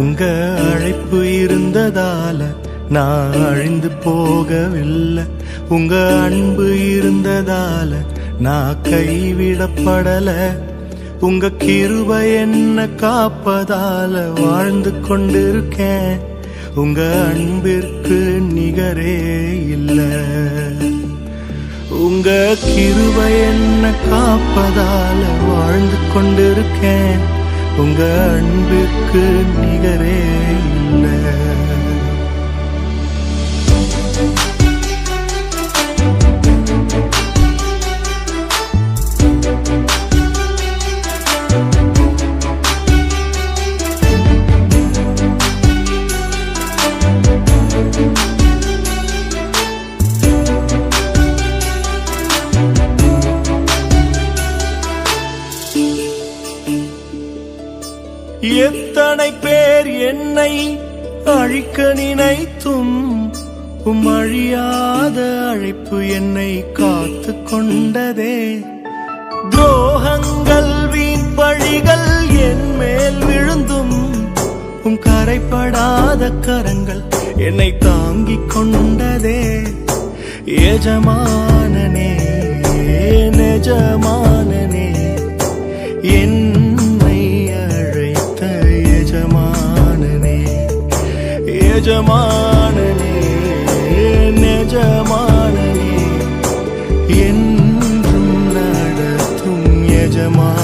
உங்க அழைப்பு இருந்ததால நான் அழிந்து போகவில்லை. உங்க அன்பு இருந்ததால நான் கைவிடப்படல. உங்க கிருபை என்ன காப்பதால வாழ்ந்து கொண்டிருக்கேன். உங்க அன்பிற்கு நிகரே இல்ல. உங்க கிருபை என்ன காப்பதால வாழ்ந்து கொண்டிருக்கேன். உங்க அன்பிற்கு நிகரே இல்ல. எத்தனை பேர் என்னை அழிக்க நினைத்தும் அழியாத அழைப்பு என்னை காத்து கொண்டதே. துரோகங்கள் வீண் பழிகள் என் மேல் விழுந்தும் கரைப்படாத கரங்கள் என்னை தாங்கிக் கொண்டதே. எஜமானனே நெஜமானனே என்னை அழைத்த எஜமானனே. எஜமானனே நெஜமானனே என்றும் நடத்தும் எஜமானனே.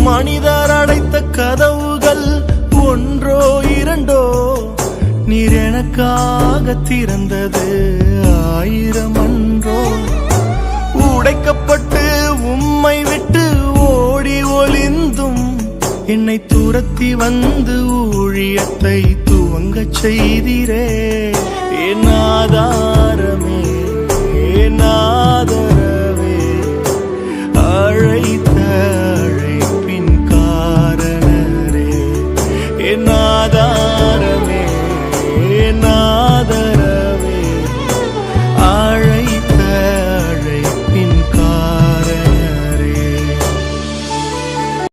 மனிதர் அடைத்த கதவுகள் ஒன்றோ இரண்டோ, நீர் எனக்காக திறந்தது 1000 அன்றோ. உடைக்கப்பட்டு உம்மை விட்டு ஓடி ஒளிந்தும் என்னை துரத்தி வந்து ஊழியத்தை துவங்கச் செய்தீரே. என் ஆதாரமே